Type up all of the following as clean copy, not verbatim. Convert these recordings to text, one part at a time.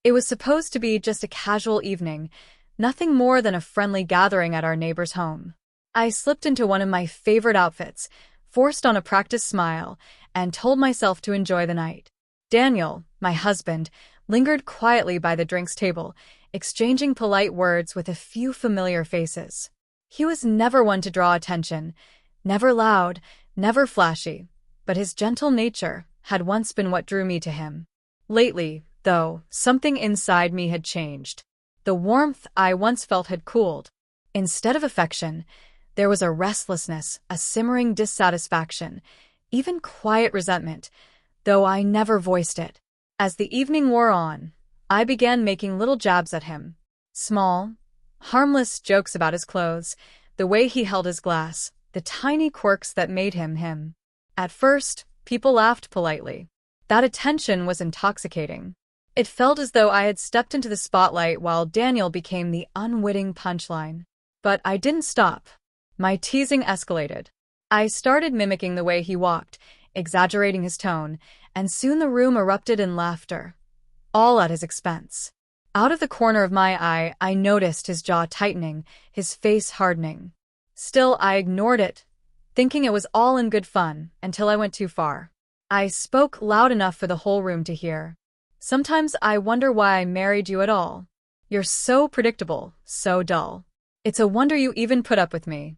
It was supposed to be just a casual evening, nothing more than a friendly gathering at our neighbor's home. I slipped into one of my favorite outfits, forced on a practiced smile, and told myself to enjoy the night. Daniel, my husband, lingered quietly by the drinks table, exchanging polite words with a few familiar faces. He was never one to draw attention, never loud, never flashy, but his gentle nature had once been what drew me to him. Lately, though, something inside me had changed. The warmth I once felt had cooled. Instead of affection, there was a restlessness, a simmering dissatisfaction, even quiet resentment, though I never voiced it. As the evening wore on, I began making little jabs at him. Small, harmless jokes about his clothes, the way he held his glass, the tiny quirks that made him him. At first, people laughed politely. That attention was intoxicating. It felt as though I had stepped into the spotlight while Daniel became the unwitting punchline. But I didn't stop. My teasing escalated. I started mimicking the way he walked, exaggerating his tone, and soon the room erupted in laughter, all at his expense. Out of the corner of my eye, I noticed his jaw tightening, his face hardening. Still, I ignored it, thinking it was all in good fun, until I went too far. I spoke loud enough for the whole room to hear. Sometimes I wonder why I married you at all. You're so predictable, so dull. It's a wonder you even put up with me.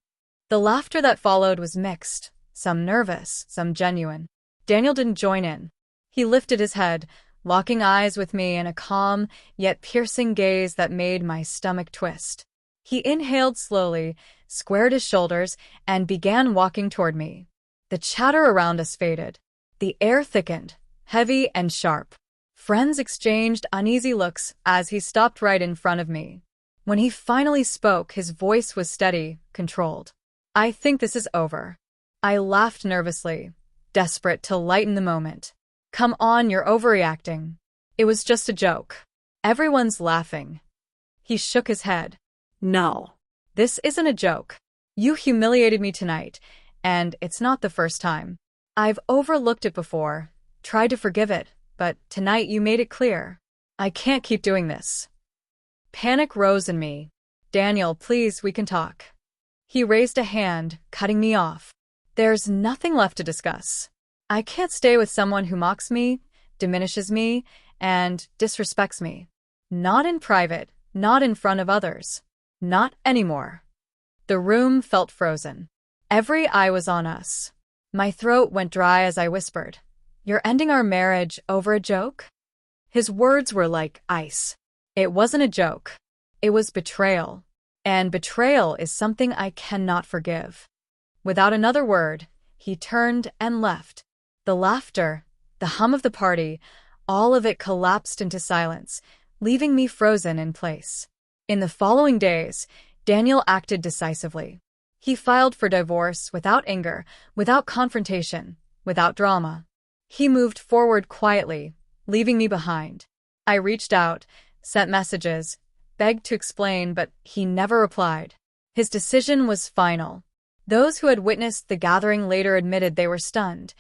The laughter that followed was mixed, some nervous, some genuine. Daniel didn't join in. He lifted his head, locking eyes with me in a calm, yet piercing gaze that made my stomach twist. He inhaled slowly, squared his shoulders, and began walking toward me. The chatter around us faded. The air thickened, heavy and sharp. Friends exchanged uneasy looks as he stopped right in front of me. When he finally spoke, his voice was steady, controlled. I think this is over. I laughed nervously, desperate to lighten the moment. Come on, you're overreacting. It was just a joke. Everyone's laughing. He shook his head. No. This isn't a joke. You humiliated me tonight, and it's not the first time. I've overlooked it before, tried to forgive it, but tonight you made it clear. I can't keep doing this. Panic rose in me. Daniel, please, we can talk. He raised a hand, cutting me off. There's nothing left to discuss. I can't stay with someone who mocks me, diminishes me, and disrespects me. Not in private, not in front of others. Not anymore. The room felt frozen. Every eye was on us. My throat went dry as I whispered, "You're ending our marriage over a joke?" His words were like ice. It wasn't a joke. It was betrayal. And betrayal is something I cannot forgive. Without another word, he turned and left. The laughter, the hum of the party, all of it collapsed into silence, leaving me frozen in place. In the following days, Daniel acted decisively. He filed for divorce without anger, without confrontation, without drama. He moved forward quietly, leaving me behind. I reached out, sent messages, begged to explain, but he never replied. His decision was final. Those who had witnessed the gathering later admitted they were stunned,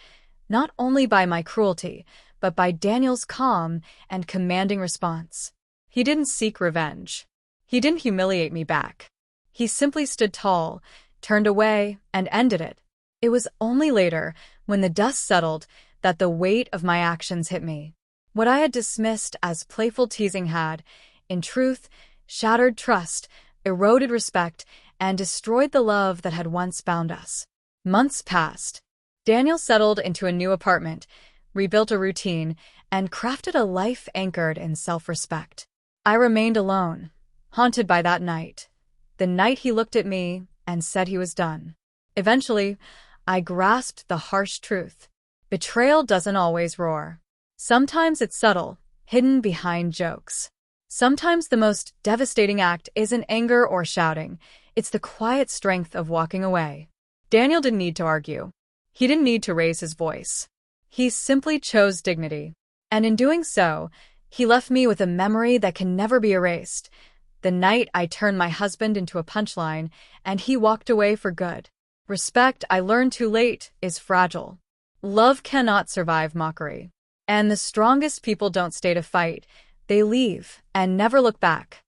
not only by my cruelty, but by Daniel's calm and commanding response. He didn't seek revenge. He didn't humiliate me back. He simply stood tall, turned away, and ended it. It was only later, when the dust settled, that the weight of my actions hit me. What I had dismissed as playful teasing had, in truth, shattered trust, eroded respect, and destroyed the love that had once bound us. Months passed. Daniel settled into a new apartment, rebuilt a routine, and crafted a life anchored in self-respect. I remained alone, haunted by that night. The night he looked at me and said he was done. Eventually, I grasped the harsh truth. Betrayal doesn't always roar. Sometimes it's subtle, hidden behind jokes. Sometimes the most devastating act isn't anger or shouting. It's the quiet strength of walking away. Daniel didn't need to argue. He didn't need to raise his voice. He simply chose dignity. And in doing so, he left me with a memory that can never be erased. The night I turned my husband into a punchline, and he walked away for good. Respect, I learned too late, is fragile. Love cannot survive mockery. And the strongest people don't stay to fight. They leave and never look back.